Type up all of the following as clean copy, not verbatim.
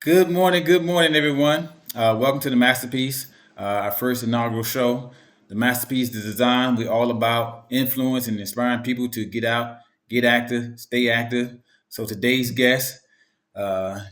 Good morning, everyone. Welcome to the Masterpiece, our first inaugural show. The Masterpiece, the design, we're all about influence and inspiring people to get out, get active, stay active. So today's guest,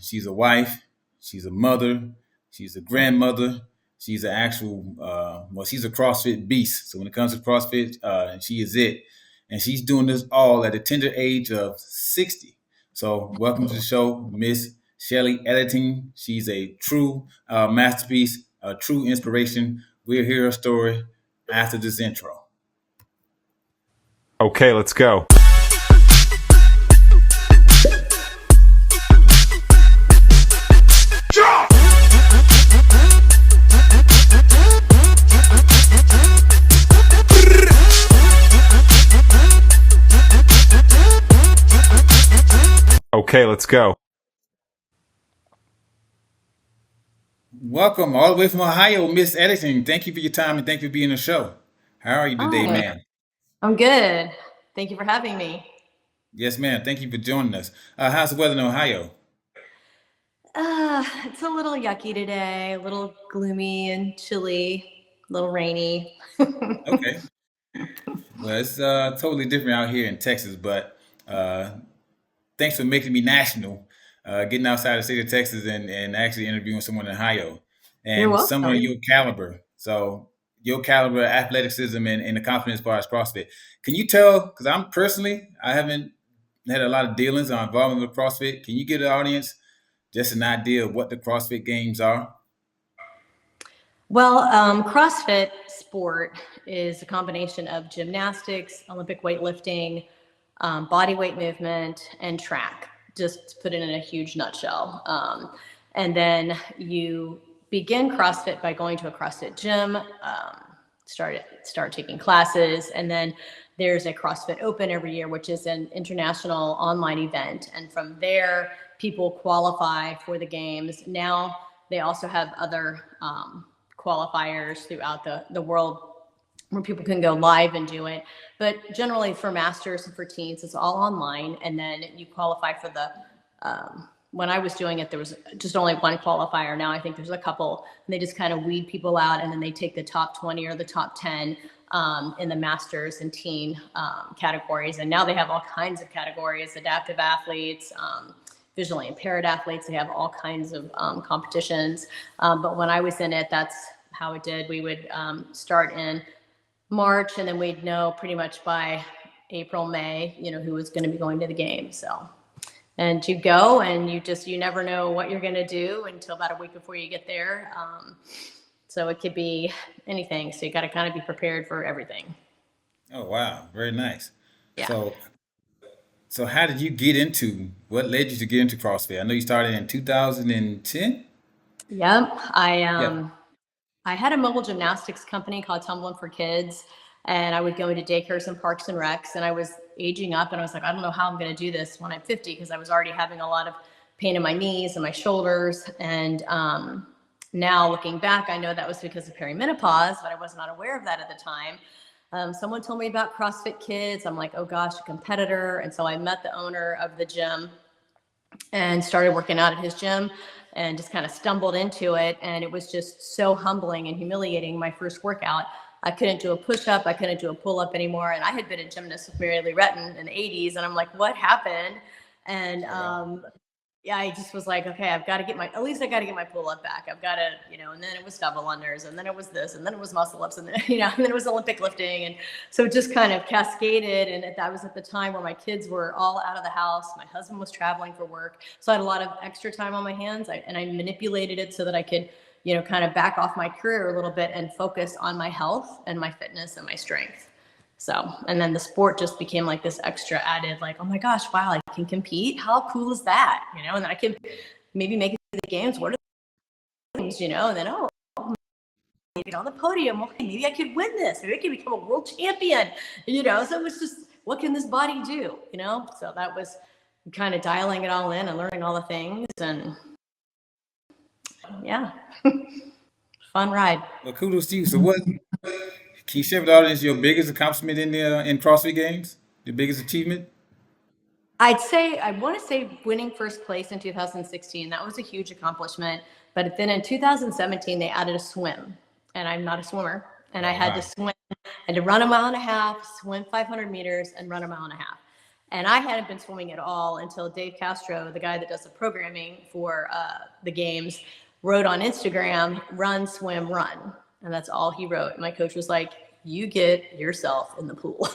she's a wife, she's a mother, she's a grandmother, she's an actual, she's a CrossFit beast. So when it comes to CrossFit, she is it. And she's doing this all at the tender age of 60. So welcome to the show, Miss Shellie Edington. She's a true masterpiece, a true inspiration. We'll hear her story after this intro. Okay, let's go. Okay, let's go. Welcome all the way from Ohio, Miss Edington. Thank you for your time and thank you for being on the show. How are you today, Hi, ma'am? I'm good. Thank you for having me. Yes, ma'am. Thank you for joining us. How's the weather in Ohio? It's a little yucky today, a little gloomy and chilly, a little rainy. Okay. Well, it's totally different out here in Texas, but uh, thanks for making me national, getting outside the state of Texas and actually interviewing someone in Ohio You're and someone of welcome. your caliber. So your caliber, athleticism, and the confidence as far as CrossFit. Can you tell? Because I haven't had a lot of dealings or involvement with CrossFit. Can you give the audience just an idea of what the CrossFit Games are? Well, CrossFit sport is a combination of gymnastics, Olympic weightlifting, body weight movement, and track, just to put it in a huge nutshell. And then you begin CrossFit by going to a CrossFit gym, start taking classes, and then there's a CrossFit Open every year, which is an international online event. And from there, people qualify for the games. Now they also have other qualifiers throughout the world where people can go live and do it. But generally for masters and for teens, it's all online. And then you qualify for when I was doing it, there was just only one qualifier. Now I think there's a couple, and they just kind of weed people out, and then they take the top 20 or the top 10 in the masters and teen categories. And now they have all kinds of categories: adaptive athletes, visually impaired athletes. They have all kinds of competitions. But when I was in it, that's how it did. We would start in March, and then we'd know pretty much by April, May, who was going to be going to the game. So, and you go, and you never know what you're going to do until about a week before you get there. So it could be anything. So you got to kind of be prepared for everything. Oh wow, very nice. Yeah. So so how did you get into what led you to get into CrossFit? I know you started in 2010. Yep. I Yeah. I had a mobile gymnastics company called Tumbling for Kids, and I would go into daycares and parks and recs. And I was aging up, and I was like, I don't know how I'm going to do this when I'm 50, because I was already having a lot of pain in my knees and my shoulders. And now looking back, I know that was because of perimenopause, but I was not aware of that at the time. Someone told me about CrossFit Kids. I'm like, oh gosh, a competitor. And so I met the owner of the gym and started working out at his gym and just kind of stumbled into it. And it was just so humbling and humiliating. My first workout, I couldn't do a push-up, I couldn't do a pull-up anymore. And I had been a gymnast with Mary Lee Retton in the 80s. And I'm like, what happened? And Oh wow. yeah, I just was like, okay, I've got to get at least I got to get my pull up back. I've got to, and then it was double unders, and then it was this, and then it was muscle ups, and then, and then it was Olympic lifting. And so it just kind of cascaded. And that was at the time where my kids were all out of the house. My husband was traveling for work. So I had a lot of extra time on my hands. And I manipulated it so that I could, kind of back off my career a little bit and focus on my health and my fitness and my strength. So, and then the sport just became like this extra added, like, oh my gosh, wow, I can compete. How cool is that? And then I can maybe make it to the games. What are the games, and then, oh, maybe on the podium. Okay, maybe I could win this. Maybe I could become a world champion, So it was just, what can this body do? So that was kind of dialing it all in and learning all the things. And yeah, fun ride. Well, kudos to you. So what can you share with the audience your biggest accomplishment in the in CrossFit Games? Your biggest achievement? I want to say winning first place in 2016. That was a huge accomplishment. But then in 2017, they added a swim, and I'm not a swimmer. And I Oh, had to wow. swim, and to run a mile and a half, swim 500 meters, and run a mile and a half. And I hadn't been swimming at all until Dave Castro, the guy that does the programming for the games, wrote on Instagram, run, swim, run. And that's all he wrote. My coach was like, you get yourself in the pool.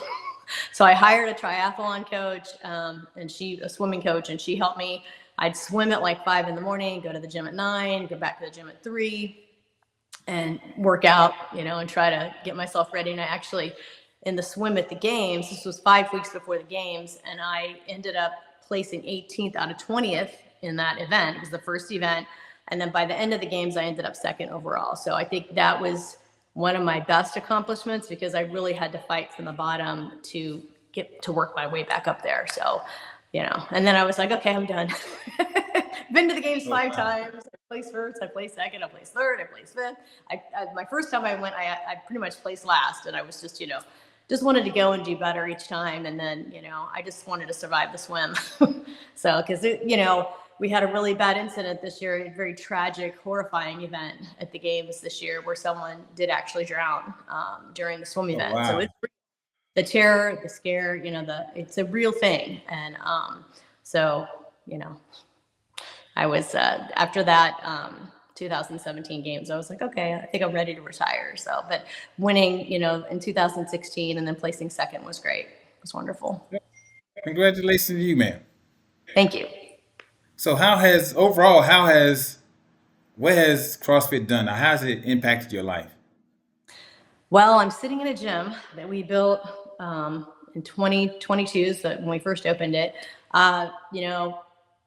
So I hired a triathlon coach and a swimming coach, and she helped me. I'd swim at like 5 in the morning, go to the gym at 9, go back to the gym at 3, and work out, and try to get myself ready. And I actually, in the swim at the games, this was 5 weeks before the games, and I ended up placing 18th out of 20th in that event. It was the first event. And then by the end of the games, I ended up second overall. So I think that was one of my best accomplishments because I really had to fight from the bottom to get to work my way back up there. So, and then I was like, okay, I'm done. Been to the games Oh, 5 times. I placed first, I placed second, I placed third, I placed fifth. My first time I went, I pretty much placed last, and I was just wanted to go and do better each time. And then, I just wanted to survive the swim. So, because, we had a really bad incident this year, a very tragic, horrifying event at the games this year where someone did actually drown during the swim oh, event. So wow. it's the terror, the scare, it's a real thing. And so, I was, after that 2017 games, I was like, okay, I think I'm ready to retire. So, but winning, in 2016 and then placing second was great. It was wonderful. Congratulations to you, man. Thank you. So, what has CrossFit done? How has it impacted your life? Well, I'm sitting in a gym that we built in 2022, so when we first opened it.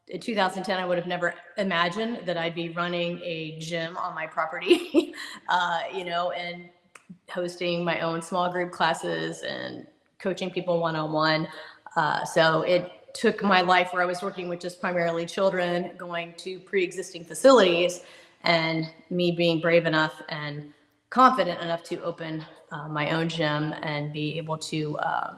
In 2010, I would have never imagined that I'd be running a gym on my property, and hosting my own small group classes and coaching people one-on-one. So it took my life where I was working with just primarily children, going to pre-existing facilities, and me being brave enough and confident enough to open my own gym and be able to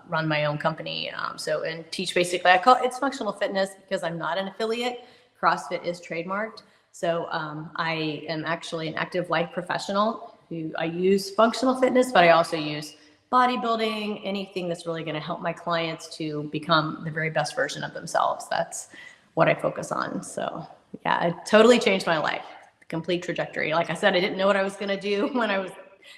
run my own company. And teach basically, I call it's functional fitness because I'm not an affiliate. CrossFit is trademarked. So I am actually an active life professional who I use functional fitness, but I also use bodybuilding, anything that's really going to help my clients to become the very best version of themselves. That's what I focus on. So yeah, it totally changed my life, complete trajectory. Like I said, I didn't know what I was going to do when I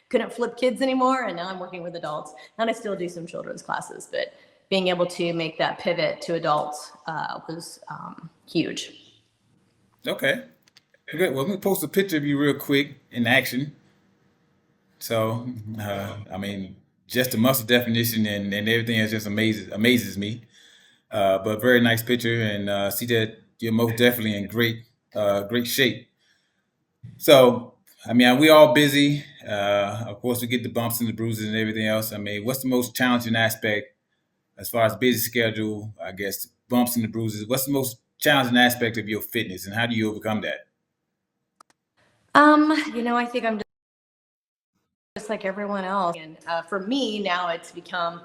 couldn't flip kids anymore, and now I'm working with adults, and I still do some children's classes, but being able to make that pivot to adults was huge. Okay. Good. Well, let me post a picture of you real quick in action. So, I mean, just the muscle definition and everything is just amazes me. But very nice picture, and see that you're most definitely in great shape. So, I mean, we all busy. Of course, we get the bumps and the bruises and everything else. I mean, what's the most challenging aspect as far as busy schedule? I guess bumps and the bruises. What's the most challenging aspect of your fitness, and how do you overcome that? I think I'm just like everyone else, and for me now, it's become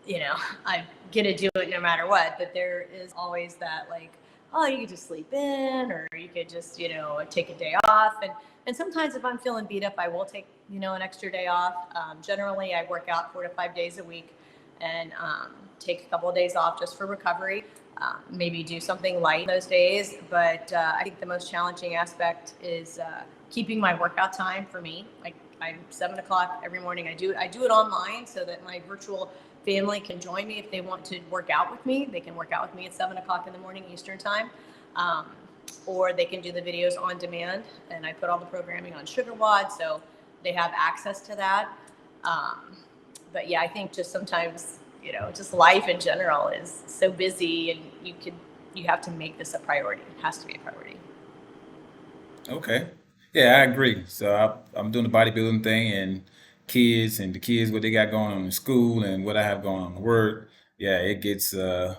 I get to do it no matter what, but there is always that like, oh, you could just sleep in, or you could just, take a day off. And sometimes if I'm feeling beat up, I will take, an extra day off. Generally, I work out 4 to 5 days a week and take a couple of days off just for recovery. Maybe do something light those days. But I think the most challenging aspect is keeping my workout time for me. Like I'm 7 o'clock every morning. I do it online so that my virtual family can join me if they want to work out with me. They can work out with me at 7 o'clock in the morning Eastern time, or they can do the videos on demand. And I put all the programming on SugarWOD, so they have access to that. But yeah, I think just sometimes just life in general is so busy, and you have to make this a priority. It has to be a priority. Okay. Yeah, I agree. So I'm doing the bodybuilding thing and the kids what they got going on in school and what I have going on at work. Yeah, it gets a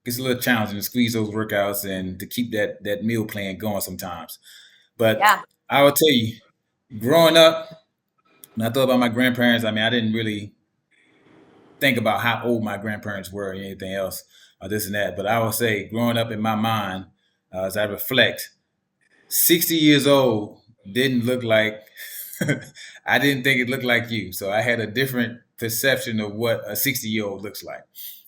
little challenging to squeeze those workouts and to keep that meal plan going sometimes. But Yeah. I will tell you, growing up, when I thought about my grandparents, I mean, I didn't really think about how old my grandparents were or anything else. or this and that. But I would say, growing up in my mind, as I reflect, 60 years old didn't look like, I didn't think it looked like you. So I had a different perception of what a 60-year-old looks like.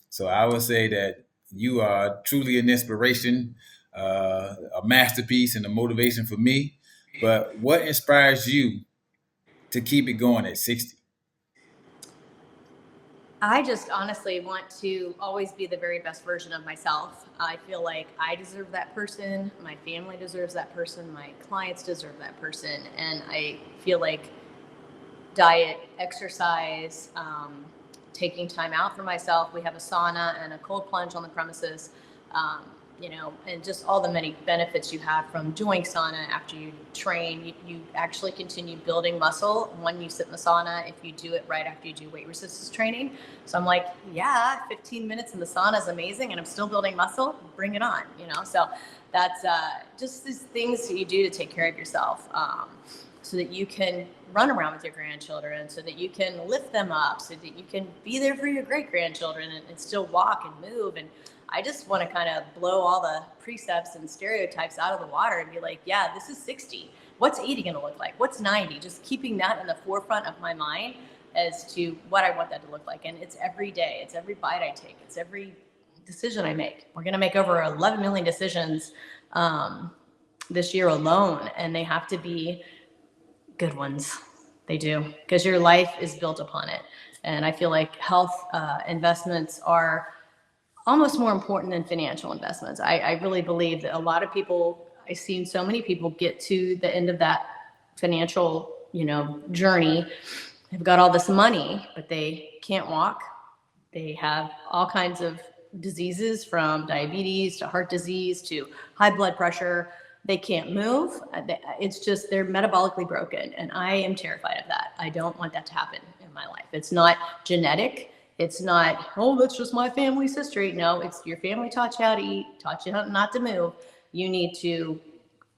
So I would say that you are truly an inspiration, a masterpiece, and a motivation for me. But what inspires you to keep it going at 60? I just honestly want to always be the very best version of myself. I feel like I deserve that person, my family deserves that person, my clients deserve that person, and I feel like diet, exercise, taking time out for myself. We have a sauna and a cold plunge on the premises, and just all the many benefits you have from doing sauna after you train. You actually continue building muscle when you sit in the sauna if you do it right after you do weight resistance training. So I'm like, yeah, 15 minutes in the sauna is amazing and I'm still building muscle. Bring it on, So that's just these things that you do to take care of yourself. So that you can run around with your grandchildren, so that you can lift them up, so that you can be there for your great grandchildren and still walk and move. And I just want to kind of blow all the precepts and stereotypes out of the water and be like, yeah, this is 60. What's 80 going to look like? What's 90? Just keeping that in the forefront of my mind as to what I want that to look like. And it's every day, it's every bite I take, it's every decision I make. We're going to make over 11 million decisions this year alone, and they have to be good ones. They do, because your life is built upon it. And I feel like health investments are almost more important than financial investments. I really believe that a lot of people, I've seen so many people get to the end of that financial, journey. They've got all this money, but they can't walk. They have all kinds of diseases, from diabetes to heart disease to high blood pressure. They can't move. It's just they're metabolically broken. And I am terrified of that. I don't want that to happen in my life. It's not genetic. It's not, oh, that's just my family's history. No, it's your family taught you how to eat, taught you how not to move. You need to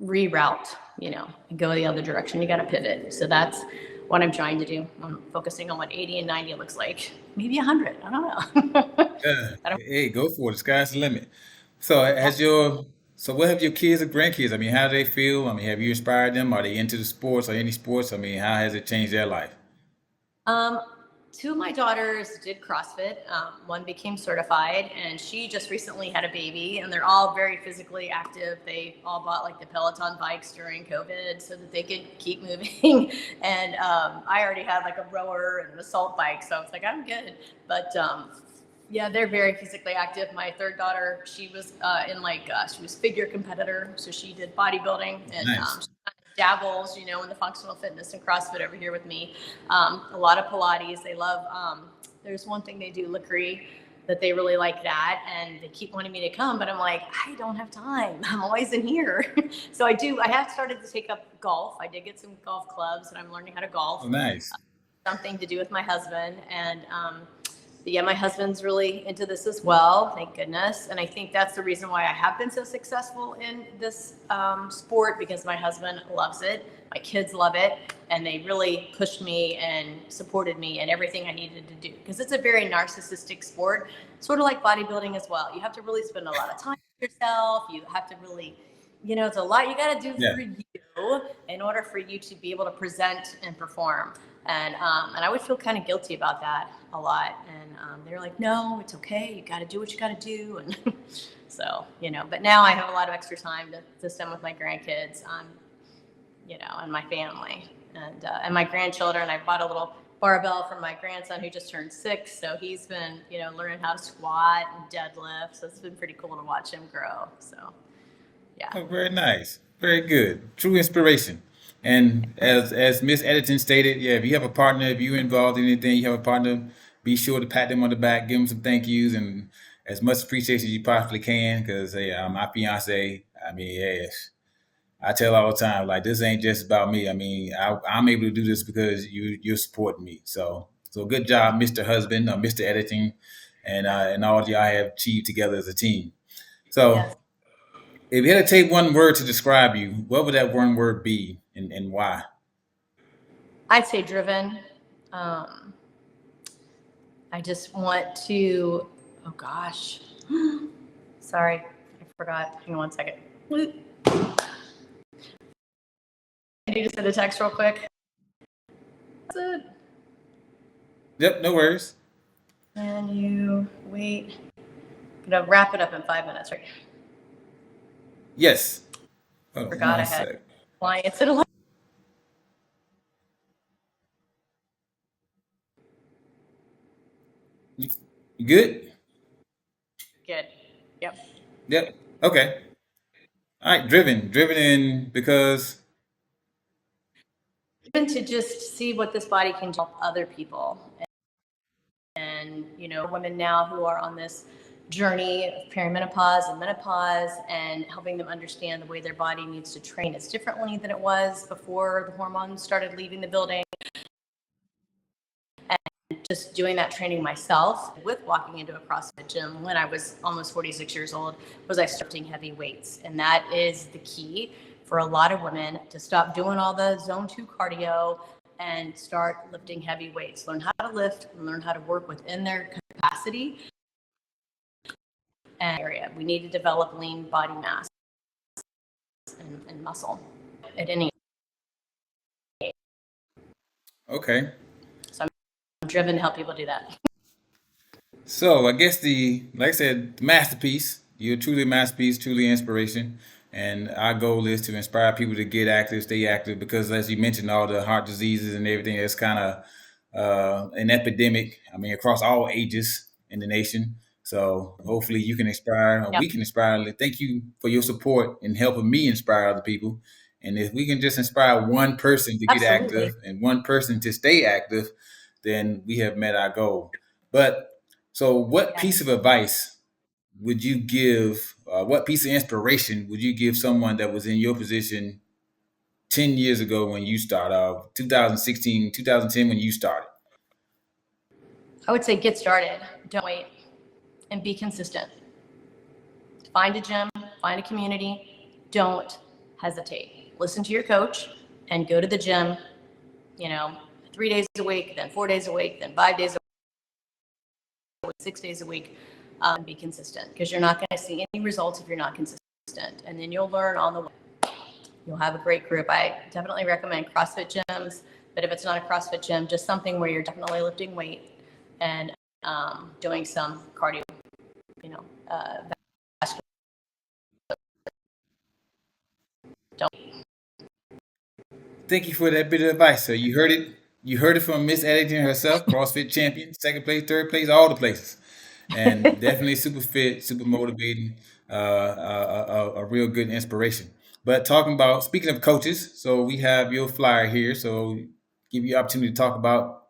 reroute, and go the other direction. You got to pivot. So that's what I'm trying to do. I'm focusing on what 80 and 90 looks like. Maybe 100. I don't know. Yeah. I don't. Hey, go for it. The sky's the limit. So what have your kids or grandkids? I mean, how do they feel? I mean, have you inspired them? Are they into the sports or any sports? I mean, how has it changed their life? Um, Two of my daughters did CrossFit. One became certified, and she just recently had a baby. And they're all very physically active. They all bought like the Peloton bikes during COVID so that they could keep moving. And I already had like a rower and an assault bike, so I was like, I'm good. But yeah, they're very physically active. My third daughter, she was she was figure competitor, so she did bodybuilding, and Nice. she kind of dabbles, in the functional fitness and CrossFit over here with me. A lot of Pilates. They love. There's one thing they do, Lacroix, that they really like that, and they keep wanting me to come, but I'm like, I don't have time. I'm always in here. So I do. I have started to take up golf. I did get some golf clubs, and I'm learning how to Oh, golf. nice. Something to do with my husband, and yeah, my husband's really into this as well, thank goodness. And I think that's the reason why I have been so successful in this sport, because my husband loves it, my kids love it, and they really pushed me and supported me in everything I needed to do, because it's a very narcissistic sport, sort of like bodybuilding as well. You have to really spend a lot of time with yourself. You have to really, it's a lot you got to do Yeah. for you in order for you to be able to present and perform. And I would feel kind of guilty about that a lot. And they were like, no, it's okay. You got to do what you got to do. And so, but now I have a lot of extra time to spend with my grandkids, and my family and my grandchildren. I bought a little barbell for my grandson who just turned 6. So he's been, learning how to squat and deadlift. So it's been pretty cool to watch him grow. So, yeah. Oh, very nice. Very good. True inspiration. And as Miss Edington stated, yeah, if you have a partner, if you're involved in anything, you have a partner, be sure to pat them on the back, give them some thank yous, and as much appreciation as you possibly can. Because hey, my fiance, I mean, yes, I tell her all the time, like this ain't just about me. I mean, I'm able to do this because you're supporting me. So good job, Mr. Husband, Mr. Editing, and all y'all have achieved together as a team. Yes. So if you had to take one word to describe you, what would that one word be, and why? I'd say driven. Um, I just want to, oh gosh. Sorry, I forgot. Hang on one second. I need to send a text real quick. That's it. Yep, no worries. And you wait. I'm gonna wrap it up in 5 minutes, right? Yes. Oh, Forgot I one had sec. clients at 11. You good? Good. Yep. Yep. Okay. All right. Driven in because. Even to just see what this body can do help other people. And, women now who are on this journey of perimenopause and menopause and helping them understand the way their body needs to train is differently than it was before the hormones started leaving the building. Just doing that training myself with walking into a CrossFit gym when I was almost 46 years old was I started lifting heavy weights. And that is the key for a lot of women to stop doing all the zone 2 cardio and start lifting heavy weights. Learn how to lift and learn how to work within their capacity and area. We need to develop lean body mass and muscle at any age. Okay. So I'm driven to help people do that. So I guess like I said, the masterpiece. You're truly a masterpiece, truly inspiration. And our goal is to inspire people to get active, stay active, because as you mentioned, all the heart diseases and everything, it's kind of an epidemic. I mean, across all ages in the nation. So hopefully you can inspire, or Yep. we can inspire. Thank you for your support in helping me inspire other people. And if we can just inspire one person to get Absolutely. active and one person to stay active, then we have met our goal. But so, what piece of advice would you give? What piece of inspiration would you give someone that was in your position 10 years ago when you started, 2016, 2010 when you started? I would say get started. Don't wait and be consistent. Find a gym, find a community. Don't hesitate. Listen to your coach and go to the gym, 3 days a week, then 4 days a week, then 5 days a week, 6 days a week. Be consistent because you're not going to see any results if you're not consistent. And then you'll learn on the way. You'll have a great group. I definitely recommend CrossFit gyms, but if it's not a CrossFit gym, just something where you're definitely lifting weight and doing some cardio, vascular. Don't. Thank you for that bit of advice. So you heard it. You heard it from Miss Edington herself, CrossFit champion, second place, third place, all the places, and definitely super fit, super motivating, a real good inspiration. But talking about speaking of coaches, so we have your flyer here. So give you opportunity to talk about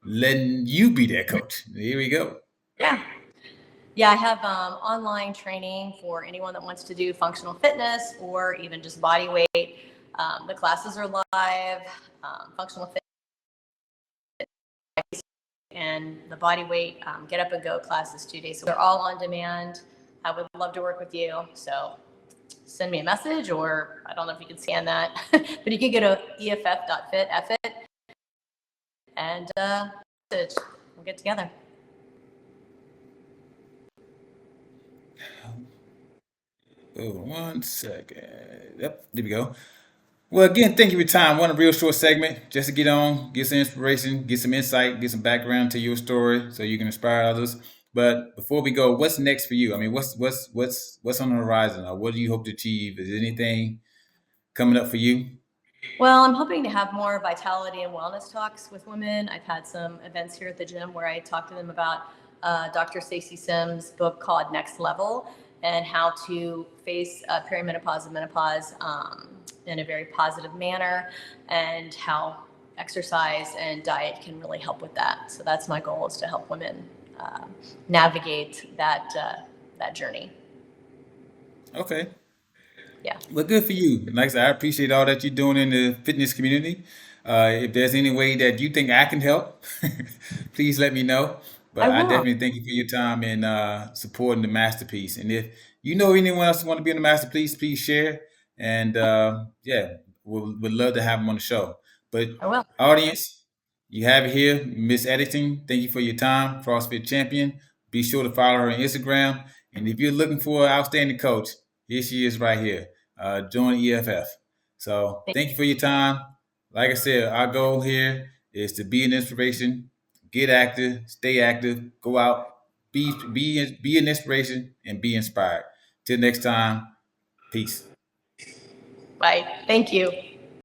letting you be that coach. Here we go. Yeah. Yeah, I have online training for anyone that wants to do functional fitness or even just body weight. The classes are live. Functional fitness and the body weight get up and go classes 2 days. So they're all on demand. I would love to work with you. So send me a message, or I don't know if you can scan that, but you can go to eff.fit, and we'll get together. Oh, 1 second. Yep, there we go. Well, again, thank you for your time. One a real short segment just to get on, get some inspiration, get some insight, get some background to your story, so you can inspire others. But before we go, what's next for you? I mean, what's on the horizon, or what do you hope to achieve? Is there anything coming up for you? Well, I'm hoping to have more vitality and wellness talks with women. I've had some events here at the gym where I talk to them about Dr. Stacey Sims' book called Next Level and how to face perimenopause and menopause in a very positive manner, and how exercise and diet can really help with that. So that's my goal, is to help women navigate that journey. Okay. Yeah. Well, good for you. Like I said, I appreciate all that you're doing in the fitness community. If there's any way that you think I can help, please let me know. I But I will. definitely thank you for your time in supporting the masterpiece. And if you know anyone else who want to be in the masterpiece, please share. And yeah, we'd love to have them on the show. But I will. audience, you have it here, Miss Editing. Thank you for your time, CrossFit Champion. Be sure to follow her on Instagram And if you're looking for an outstanding coach, here she is right here. Join EFF. So thank you for your time. Like I said, our goal here is to be an inspiration, get active, stay active, go out, be an inspiration, and be inspired. Till next time, peace. Bye. Thank you.